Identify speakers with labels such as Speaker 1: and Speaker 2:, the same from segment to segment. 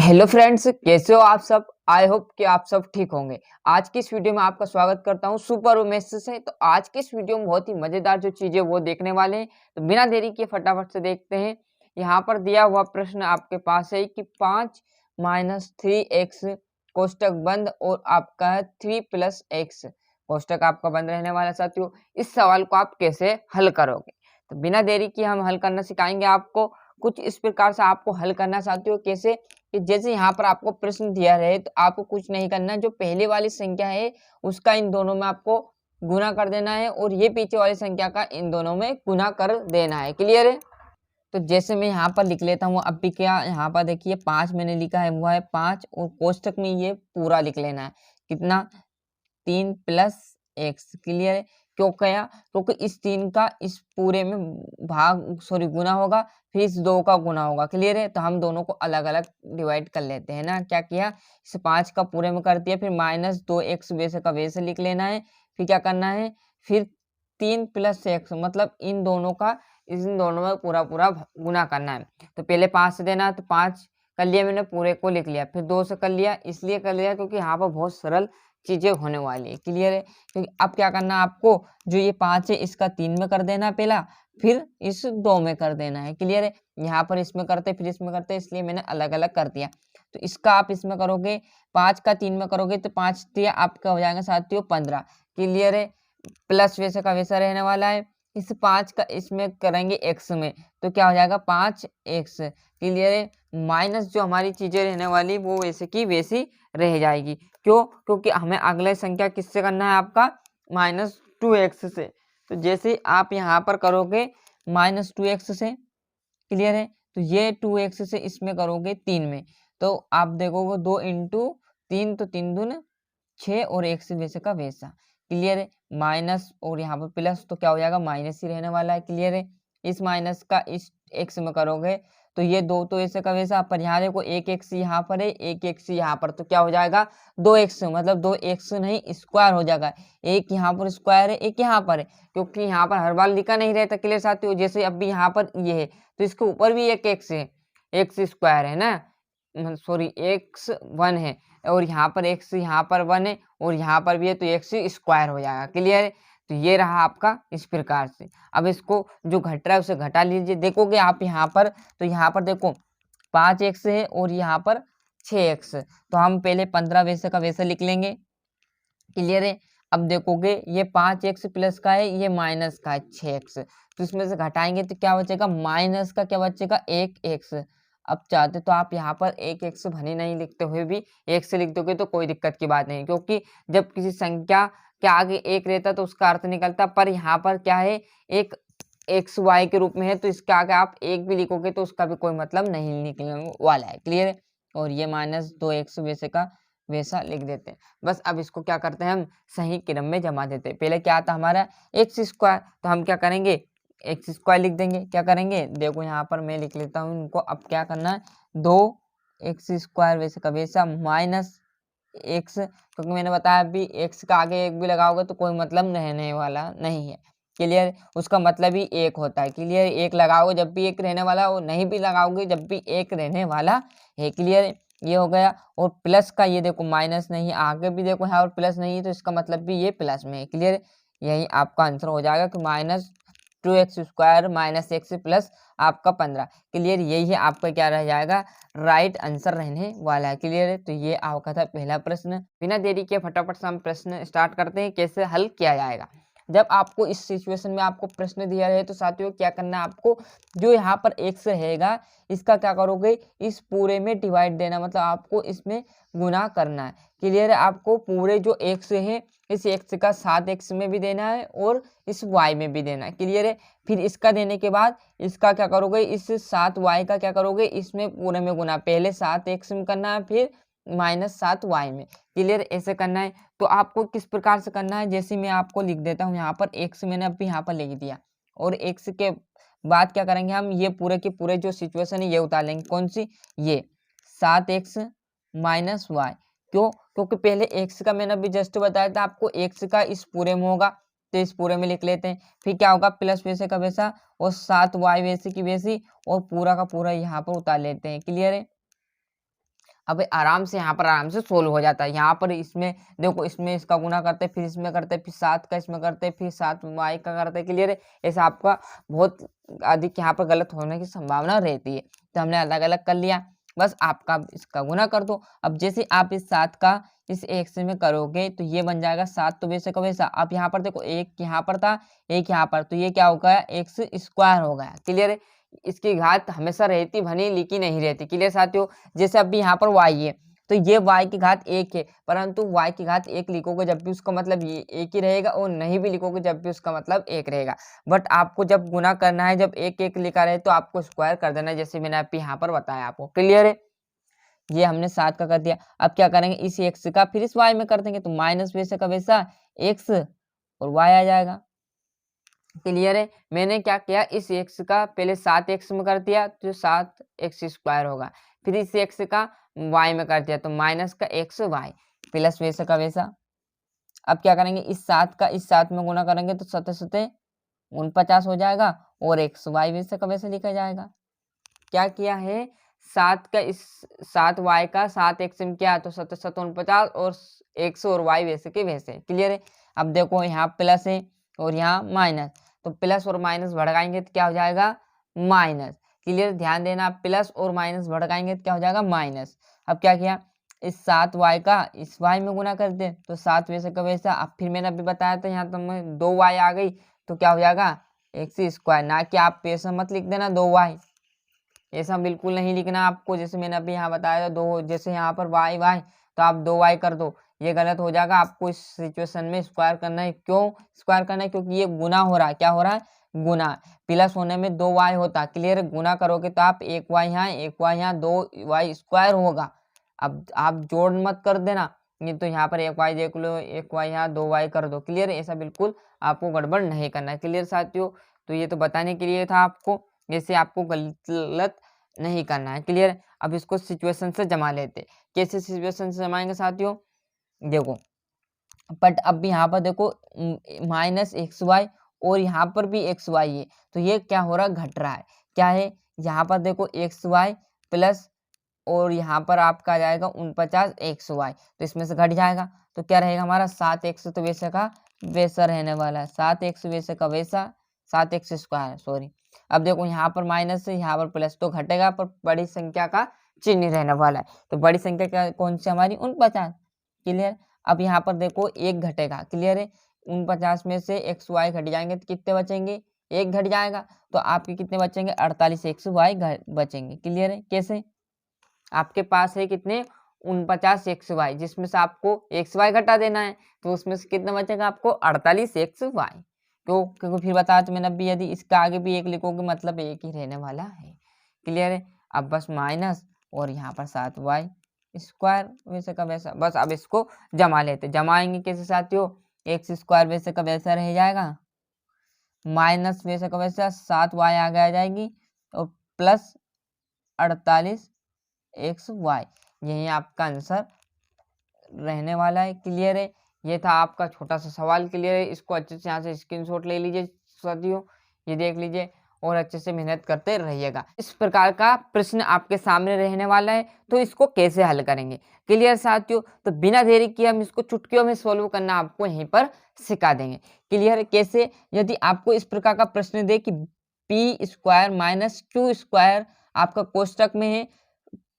Speaker 1: Hello friends, कैसे हो आप सब। आई होप कि आप सब ठीक होंगे। आज की इस वीडियो में आपका स्वागत करता हूं सुपर उमेश से। तो आज की इस वीडियो में बहुत ही मजेदार जो चीजें वो देखने वाले हैं, तो बिना देरी के फटाफट से देखते हैं। यहाँ पर दिया हुआ प्रश्न आपके पास है कि 5 माइनस 3x कोष्टक बंद और आपका है 3 प्लस एक्स कोष्टक आपका बंद रहने वाला है। साथियों, इस सवाल को आप कैसे हल करोगे, तो बिना देरी के हम हल करना सिखाएंगे आपको। कुछ इस प्रकार से आपको हल करना चाहते हो, कैसे कि जैसे यहाँ पर आपको प्रश्न दिया रहे तो आपको कुछ नहीं करना। जो पहले वाली संख्या है उसका इन दोनों में आपको गुना कर देना है और ये पीछे वाली संख्या का इन दोनों में गुना कर देना है। क्लियर है। तो जैसे मैं यहाँ पर लिख लेता हूँ। अब भी क्या यहाँ पर देखिए 5 मैंने लिखा है, वो है 5 और कोष्टक में ये पूरा लिख लेना है। कितना? 3 प्लस एक्स। क्लियर है। क्यों कहा? क्योंकि इस 3 का इस पूरे में गुना होगा, फिर इस 2 का गुना होगा। क्लियर है। तो हम दोनों को अलग अलग डिवाइड कर लेते हैं ना। क्या किया, इस 5 का पूरे में कर दिया, फिर माइनस 2x वैसे का वैसे लिख लेना है। फिर क्या करना है, फिर 3 प्लस एक्स मतलब इन दोनों का इन दोनों में पूरा पूरा गुना करना है। तो पहले 5 से देना, तो 5 कर लिया मैंने, पूरे को लिख लिया। फिर 2 से कर लिया, इसलिए कर लिया क्योंकि यहाँ पर बहुत सरल चीजें होने वाली है। क्लियर है। क्योंकि अब क्या करना है आपको, जो ये 5 है इसका 3 में कर देना पहला, फिर इस 2 में कर देना है। क्लियर है। यहाँ पर इसमें करते फिर इसमें करते, इसलिए मैंने अलग अलग कर दिया। तो इसका आप इसमें करोगे, 5 का 3 में करोगे तो 5 दिया आपका हो जाएगा साथियों 15। क्लियर है। प्लस वैसे का वैसा रहने वाला है। इस 5 का इसमें करेंगे एक्स में, तो क्या हो जाएगा 5x। क्लियर है। माइनस जो हमारी चीजें रहने वाली वो वैसे की वैसी रह जाएगी। क्यों? क्योंकि हमें अगले संख्या किससे करना है, आपका -2x से। तो जैसे आप यहाँ पर करोगे -2x से, क्लियर है, तो ये 2x से इसमें करोगे 3 में, तो आप देखोगे 2 इंटू 3, तो 3 दून 6 और एक से वैसे का वैसा। क्लियर है। माइनस और यहाँ पर प्लस, तो क्या हो जाएगा माइनस ही रहने वाला है। क्लियर है। इस माइनस का इस एक्स में करोगे तो ये 2 तो ऐसे का वैसा, पर यहाँ देखो एक एक्स यहाँ पर है, एक एक्स यहाँ पर, तो क्या हो जाएगा 2x, मतलब 2x नहीं स्क्वायर हो जाएगा। एक यहाँ पर स्क्वायर है, एक यहाँ पर है, क्योंकि यहाँ पर हर बार लिखा नहीं रहता। क्लियर साथियों। जैसे अब भी यहाँ पर ये है तो इसके ऊपर भी एक एक्स है, एक्स स्क्वायर है ना, सॉरी एक्स 1 है, और यहाँ पर एक्स यहाँ पर 1 है और यहाँ पर भी है, तो एक्स स्क्वायर हो जाएगा। क्लियर है। तो ये रहा आपका इस प्रकार से। अब इसको जो घट रहा है उसे घटा लीजिए। देखोगे आप यहाँ पर, तो यहाँ पर देखो 5x है और यहाँ पर 6x, तो हम पहले 15 वैसे का वैसे लिख लेंगे। क्लियर है। अब देखोगे ये 5x प्लस का है, ये माइनस का है 6x, तो इसमें से घटाएंगे तो क्या बचेगा, माइनस का क्या बचेगा 1x। अब चाहते तो आप यहाँ पर 1x भले नहीं लिखते हुए भी 1 से लिख दोगे तो कोई दिक्कत की बात नहीं, क्योंकि जब किसी संख्या के आगे 1 रहता तो उसका अर्थ निकलता। पर यहाँ पर क्या है, एक एक्स वाई के रूप में है, तो इसके आगे आप 1 भी लिखोगे तो उसका भी कोई मतलब नहीं निकलने वाला है। क्लियर है। और ये -2x वैसे का वैसा लिख देते हैं। बस अब इसको क्या करते हैं, हम सही क्रम में जमा देते हैं। पहले क्या था हमारा एक्स स्क्वायर, तो हम क्या करेंगे एक्स स्क्वायर लिख देंगे। क्या करेंगे, देखो यहाँ पर मैं लिख लेता हूँ इनको। अब क्या करना है, 2x² वैसे का वैसा माइनस एक्स, क्योंकि मैंने बताया अभी एक्स का आगे एक भी लगाओगे तो कोई मतलब रहने वाला नहीं है। क्लियर। उसका मतलब ही एक होता है। क्लियर। एक लगाओगे जब भी एक रहने वाला, और नहीं भी लगाओगे जब भी एक रहने वाला है। क्लियर। ये हो गया। और प्लस का ये देखो माइनस नहीं, आगे भी देखो यहाँ और प्लस नहीं है, तो इसका मतलब भी ये प्लस में है। क्लियर। यही आपका आंसर हो जाएगा कि -2x² माइनस एक्स प्लस आपका 15। क्लियर। यही है आपका क्या रह जाएगा, राइट आंसर रहने वाला है। क्लियर है। तो ये आपका था पहला प्रश्न। बिना देरी के फटाफट से हम प्रश्न स्टार्ट करते हैं, कैसे हल किया जाएगा। जब आपको इस सिचुएशन में आपको प्रश्न दिया रहे तो साथियों क्या करना है आपको, जो यहाँ पर x रहेगा इसका क्या करोगे, इस पूरे में डिवाइड देना, मतलब आपको इसमें गुना करना है। क्लियर है। आपको पूरे जो x है इस x का 7x में भी देना है और इस y में भी देना है। क्लियर है। फिर इसका देने के बाद इसका क्या करोगे, इस 7y का क्या करोगे, इसमें पूरे में गुना, पहले 7x में करना है फिर -7y में। क्लियर। ऐसे करना है। तो आपको किस प्रकार से करना है, जैसे मैं आपको लिख देता हूँ यहाँ पर x मैंने अभी यहाँ पर लिख दिया, और x के बाद क्या करेंगे हम, ये पूरे के पूरे जो सिचुएशन है ये उतार लेंगे। कौन सी, ये 7x माइनस वाई। क्यों? क्योंकि पहले x का मैंने अभी जस्ट बताया था आपको, x का इस पूरे में होगा, तो इस पूरे में लिख लेते हैं। फिर क्या होगा, प्लस वैसे का वैसा और 7y वैसे की वैसी, और पूरा का पूरा यहाँ पर उतार लेते हैं। क्लियर है। अब आराम से यहाँ पर आराम से सोल्व हो जाता है। यहाँ पर इसमें देखो, इसमें इसका गुना करते फिर इसमें करते फिर 7 का इसमें करते फिर 7 y का करते। क्लियर है? ऐसा आपका बहुत अधिक यहाँ पर गलत होने की संभावना रहती है। तो हमने अलग अलग कर लिया, बस आपका इसका गुना कर दो। अब जैसे आप इस 7 का इस x में करोगे तो ये बन जाएगा 7 तो वैसे का वैसा। अब यहाँ पर देखो, एक यहाँ पर था एक यहाँ पर, तो ये क्या हो गया, एक्स स्क्वायर हो गया। क्लियर है? इसकी घात हमेशा रहती भनी लिखी नहीं रहती। क्लियर साथियों? जैसे अभी यहाँ पर y है तो ये y की घात 1 है, परंतु y की घात 1 लिखोगे जब भी उसका मतलब ये 1 ही रहेगा, और नहीं भी लिखोगे जब भी उसका मतलब 1 रहेगा। बट आपको जब गुना करना है, जब 1 1 लिखा रहे तो आपको स्क्वायर कर देना है, जैसे मैंने अभी यहाँ पर बताया आपको। क्लियर है? ये हमने 7 का कर दिया। अब क्या करेंगे, इस x का फिर इस y में कर देंगे, तो माइनस वैसे का वैसा x और y आ जाएगा। क्लियर है? मैंने क्या किया, इस x का पहले 7x में कर दिया तो 7x स्क्वायर होगा, फिर इस x का y में कर दिया तो माइनस का x y प्लस वैसे का वैसा। अब क्या करेंगे, इस 7 का इस 7 में गुना करेंगे तो 7 7 49 हो जाएगा, और x y वैसे का वैसे लिखा जाएगा। क्या किया है, 7 का इस 7 y का 7x में किया तो 7 7 49, और x और y वैसे के वैसे। क्लियर है? अब देखो, यहाँ प्लस है और यहाँ माइनस, तो प्लस और माइनस भड़काएंगे तो क्या हो जाएगा, माइनस। क्लियर? ध्यान देना, प्लस और माइनस भड़काएंगे तो क्या हो जाएगा, माइनस। अब क्या किया, इस 7 y का इस y में गुना कर दे तो 7 वैसे का वैसा। अब फिर मैंने अभी बताया था, यहाँ तो मैं 2y आ गई तो क्या हो जाएगा, एक्स स्क्वायर। ना कि आप ऐसा मत लिख देना 2y, ऐसा बिल्कुल नहीं लिखना आपको। जैसे मैंने अभी यहाँ बताया था, दो जैसे यहाँ पर y y तो आप 2y कर दो, ये गलत हो जाएगा। आपको इस सिचुएशन में स्क्वायर करना है। क्यों स्क्वायर करना है? क्योंकि ये गुना हो रहा है। क्या हो रहा है, गुना। प्लस होने में 2y होता। क्लियर? गुना करोगे तो आप 1y यहाँ 1y यहाँ 2y स्क्वायर होगा। अब आप जोड़ मत कर देना, नहीं तो यहाँ पर 1y देख लो, 1y यहाँ 2y कर दो। क्लियर? ऐसा बिल्कुल आपको गड़बड़ नहीं करना है। क्लियर साथियों? तो ये तो बताने के लिए था आपको, जैसे आपको गलत नहीं करना है। क्लियर? अब इसको सिचुएशन से जमा लेते। कैसे सिचुएशन से जमाएंगे साथियों, देखो, बट अब यहाँ पर देखो माइनस एक्स वाई और यहाँ पर भी एक्स वाई है, तो ये क्या हो रहा है, घट रहा है। क्या है, यहाँ पर देखो एक्स वाई प्लस, और यहाँ पर आपका आ जाएगा 49 एक्स वाई, तो इसमें से घट जाएगा तो क्या रहेगा हमारा 7x, तो वैसे का वैसा रहने वाला है। 7x वैसे का वैसा, 7x स्क्वायर सॉरी। अब देखो, यहाँ पर माइनस है यहाँ पर प्लस, तो घटेगा पर बड़ी संख्या का चिन्ह रहने वाला है। तो बड़ी संख्या क्या कौन सी हमारी, 49। क्लियर? अब यहाँ पर देखो एक घटेगा। क्लियर है? 49 में से एक्स वाई घट जाएंगे तो कितने बचेंगे, एक घट जाएगा, तो आपके कितने बचेंगे, 48 एक्स वाई बचेंगे। क्लियर है? कैसे, आपके पास है कितने, 49 एक्स वाई, जिसमें से आपको एक्स वाई घटा देना है, तो उसमें से कितना बचेगा आपको, 48 एक्स वाई। क्योंकि फिर बताया तो मैंने अभी, यदि इसका आगे भी एक लिखोगे मतलब एक ही रहने वाला है। क्लियर है? अब बस माइनस और यहाँ पर 7y स्क्वायर वैसे का वैसा। बस अब इसको जमा लेते। जमाएंगे कैसे साथियों, एक्स स्क्वायर वैसे का वैसा रह जाएगा, माइनस वैसे का वैसा 7y आगे आ जाएगी, और प्लस 48 एक्स वाई, यही आपका आंसर रहने वाला है। क्लियर है? ये था आपका छोटा सा सवाल। क्लियर है? इसको अच्छे से यहाँ से स्क्रीनशॉट ले लीजिए साथियों, ये देख लीजिए और अच्छे से मेहनत करते रहिएगा। इस प्रकार का प्रश्न आपके सामने रहने वाला है, तो इसको कैसे हल करेंगे। क्लियर साथियों? तो बिना देरी किए हम इसको चुटकियों में सॉल्व करना आपको यहीं पर सिखा देंगे। क्लियर है? कैसे, यदि आपको इस प्रकार का प्रश्न दे कि P square minus Q square आपका कोष्टक में है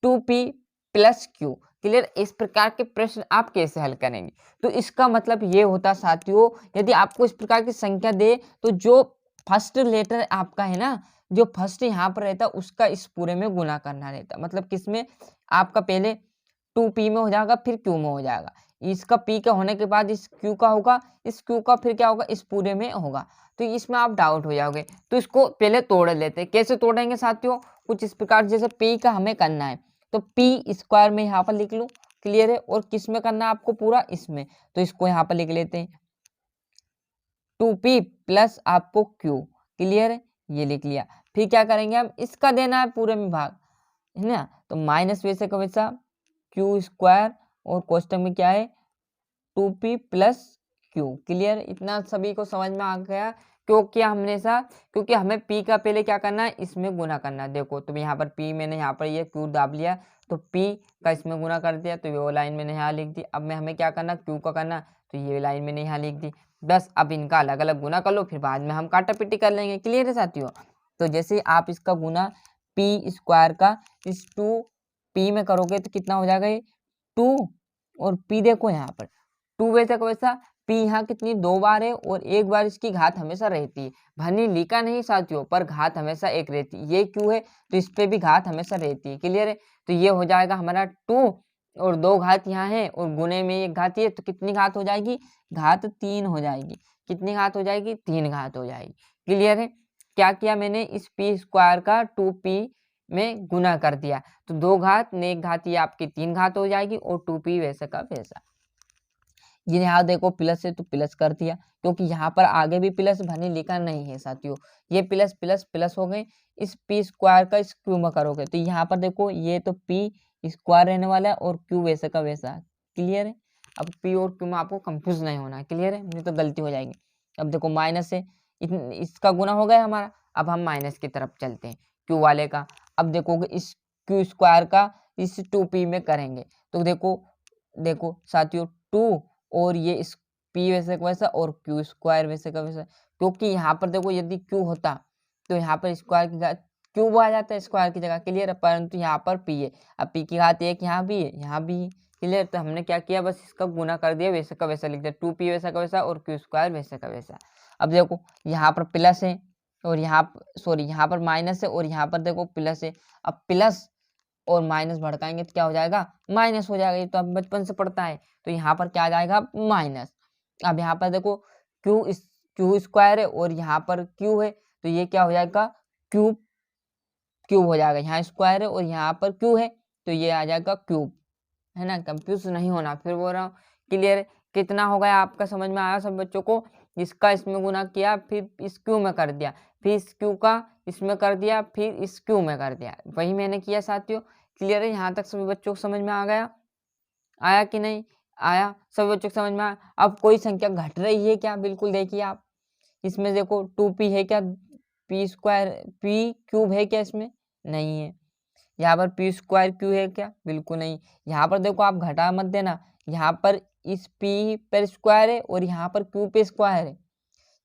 Speaker 1: 2p प्लस क्यू। क्लियर? इस प्रकार के प्रश्न आप कैसे हल करेंगे, तो इसका मतलब ये होता साथियों, यदि आपको इस प्रकार की संख्या दे तो जो फर्स्ट लेटर आपका है ना, जो फर्स्ट यहाँ पर रहता है उसका इस पूरे में गुना करना रहता। मतलब किसमें, आपका पहले 2p में हो जाएगा फिर q में हो जाएगा, इसका p का होने के बाद इस q का होगा, इस q का फिर क्या होगा, इस पूरे में होगा। तो इसमें आप डाउट हो जाओगे, तो इसको पहले तोड़ लेते हैं। कैसे तोड़ेंगे साथियों, कुछ इस प्रकार, जैसे p का हमें करना है तो p स्क्वायर में यहाँ पर लिख लूँ। क्लियर है? और किस में करना है आपको, पूरा इसमें, तो इसको यहाँ पर लिख लेते हैं 2p प्लस आपको q। क्लियर है? ये लिख लिया। फिर क्या करेंगे हम, इसका देना है पूरे में भाग, है ना, तो माइनस वैसे का वैसा क्यू स्क्वायर, और कोष्टक में क्या है 2p प्लस क्यू। क्लियर? इतना सभी को समझ में आ गया, क्योंकि हमें p का पहले क्या करना है, इसमें गुना करना है। देखो तो यहाँ पर p मैंने यहाँ पर ये q दाब लिया, तो p का इसमें गुना कर दिया तो ये वो लाइन मैंने यहाँ लिख दी। अब मैं हमें क्या करना, q का करना, तो ये लाइन मैंने यहाँ लिख दी। बस अब इनका अलग अलग गुना कर लो, फिर बाद में हम काटा पिटी कर लेंगे। क्लियर है साथियों? तो जैसे आप इसका गुना p स्क्वायर का इस 2p में करोगे तो कितना हो जाएगा, ये 2 और p देखो यहाँ पर 2 वैसा का वैसा, p यहाँ कितनी 2 बार है और एक बार इसकी घात हमेशा रहती है। भनी लिखा नहीं साथियों, पर घात हमेशा एक रहती है। ये क्यों है, तो इस पे भी घात हमेशा रहती है। क्लियर है? तो ये हो जाएगा हमारा 2 और 2 घात यहाँ है और गुने में एक घात, ये तो कितनी घात हो जाएगी, घात 3 हो जाएगी। कितनी घात हो जाएगी, 3 घात हो जाएगी। क्लियर है? क्या किया मैंने, इस p स्क्वायर का 2p में गुना कर दिया तो 2 घात ने एक घात, ये आपकी 3 घात हो जाएगी और 2p वैसा का वैसा। ये यहाँ देखो प्लस है तो प्लस कर दिया, क्योंकि यहाँ पर आगे भी प्लस भनी लिखा नहीं है साथियों। ये प्लस प्लस प्लस हो गए। इस p स्क्वायर का इस q में करोगे तो यहाँ पर देखो ये तो p स्क्वायर रहने वाला है और q वैसा का वैसा। क्लियर है? अब p और q में आपको कंफ्यूज नहीं होना है। क्लियर है? नहीं तो गलती हो जाएगी। अब देखो माइनस है, इसका गुना हो गया हमारा। अब हम माइनस की तरफ चलते हैं q वाले का। अब देखोगे इस q स्क्वायर का इस 2p में करेंगे तो देखो साथियों 2 और ये इस p वैसे का वैसा और q स्क्वायर वैसे का वैसा। क्योंकि यहाँ पर देखो यदि q होता तो यहाँ पर स्क्वायर की घात क्यूब आ जाता है स्क्वायर की जगह। क्लियर है? परंतु यहाँ पर p है। अब p की घात 1 यहाँ भी है, यहाँ भी है। क्लियर? तो हमने क्या किया, बस इसका गुना कर दिया, वैसे का वैसा लिख दिया, 2p वैसा का वैसा और q स्क्वायर वैसे का वैसा। अब देखो यहाँ पर प्लस है और यहाँ पर माइनस है और यहाँ पर देखो प्लस है। अब प्लस और माइनस भड़काएंगे तो क्या हो जाएगा, माइनस हो जाएगा। ये तो अब बचपन से पढ़ता है। तो यहाँ पर क्या आ जाएगा, माइनस। अब यहाँ पर देखो क्यू स्क्वायर है और यहाँ पर क्यू है तो ये क्या हो जाएगा, क्यूब हो जाएगा। यहाँ स्क्वायर है और यहाँ पर क्यू है तो ये आ जाएगा क्यूब। है ना? कंफ्यूज नहीं होना, फिर बोल रहा हूँ। क्लियर है? कितना हो गया आपका, समझ में आया सब बच्चों को? इसका इसमें गुना किया, फिर इस क्यू में कर दिया, फिर इस क्यू का इसमें कर दिया, फिर इस क्यू में कर दिया। वही मैंने किया साथियों। क्लियर है? यहाँ तक सभी बच्चों को समझ में आ गया? आया कि नहीं आया? सभी बच्चों को समझ में आया? अब कोई संख्या घट रही है क्या? बिल्कुल देखिए आप इसमें देखो 2p है क्या, p स्क्वायर p क्यूब है क्या, इसमें नहीं है। यहाँ पर p स्क्वायर क्यू है क्या, बिल्कुल नहीं। यहाँ पर देखो आप घटा मत देना, यहाँ पर इस p पर स्क्वायर है और यहाँ पर q पे स्क्वायर है।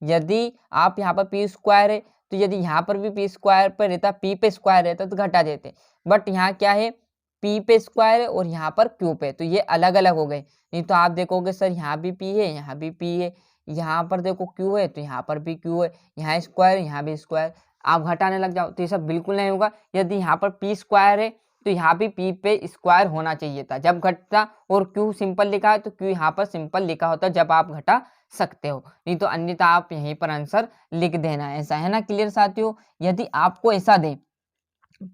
Speaker 1: यदि आप यहाँ पर p स्क्वायर है तो यदि यहाँ पर भी p स्क्वायर पर रहता, p पे स्क्वायर रहता तो घटा देते। बट यहाँ क्या है, p पे स्क्वायर है और यहाँ पर q पे, तो ये अलग अलग हो गए। नहीं तो आप देखोगे सर यहाँ भी p है, यहाँ भी p है, यहाँ पर देखो q है तो यहाँ पर भी q है, यहाँ स्क्वायर यहाँ भी स्क्वायर। आप घटाने लग जाओ तो ये सब बिल्कुल नहीं होगा। यदि यहाँ पर p स्क्वायर है तो यहाँ भी p पे स्क्वायर होना चाहिए था जब घटता, और q सिंपल लिखा है तो q यहाँ पर सिंपल लिखा होता जब आप घटा सकते हो। नहीं तो अन्यथा आप यहीं पर आंसर लिख देना, ऐसा है ना? क्लियर साथियों? यदि आपको ऐसा दे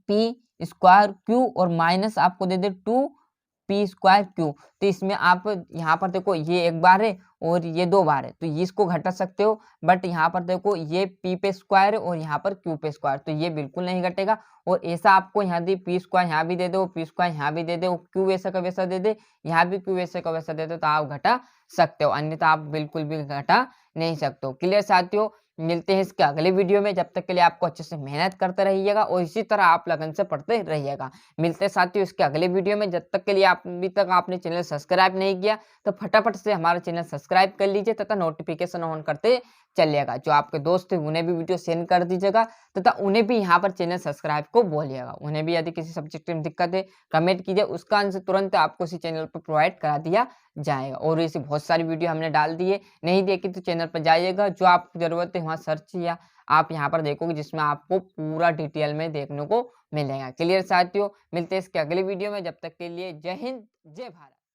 Speaker 1: p स्क्वायर क्यू और माइनस आपको दे दे 2p स्क्वायर क्यू, तो इसमें आप यहाँ पर देखो ये एक बार है और ये 2 बार है तो इसको घटा सकते हो। बट यहाँ पर देखो ये p पे स्क्वायर है और यहाँ पर q पे स्क्वायर, तो ये बिल्कुल नहीं घटेगा। और ऐसा आपको यहाँ दी p स्क्वायर यहाँ भी दे दो, p स्क्वायर यहाँ भी दे दो, q वैसा का वैसा दे दे, यहाँ भी q वैसा का वैसा दे दो, तो आप घटा सकते हो, अन्यथा आप बिल्कुल भी घटा नहीं सकते हो। क्लियर साथियों? मिलते हैं इसके अगले वीडियो में। जब तक के लिए आपको अच्छे से मेहनत करते रहिएगा और इसी तरह आप लगन से पढ़ते रहिएगा। मिलते हैं साथियों इसके अगले वीडियो में। जब तक के लिए आप अभी तक आपने चैनल सब्सक्राइब नहीं किया तो फटाफट से हमारा चैनल सब्सक्राइब कर लीजिए तथा नोटिफिकेशन ऑन करते चलिएगा। जो आपके दोस्त हैं उन्हें भी वीडियो सेंड कर दीजिएगा तथा उन्हें भी यहाँ पर चैनल सब्सक्राइब को बोलिएगा। उन्हें भी यदि किसी सब्जेक्ट में दिक्कत है कमेंट कीजिए, उसका आंसर तुरंत आपको इसी चैनल पर प्रोवाइड करा दिया जाएगा। और ऐसी बहुत सारी वीडियो हमने डाल दी है, नहीं देखी तो चैनल पर जाइएगा, जो आपको जरूरत है वहाँ सर्च या आप यहाँ पर देखोगे जिसमें आपको पूरा डिटेल में देखने को मिलेगा। क्लियर साथियों? मिलते हैं इसके अगले वीडियो में। जब तक के लिए जय हिंद जय भारत।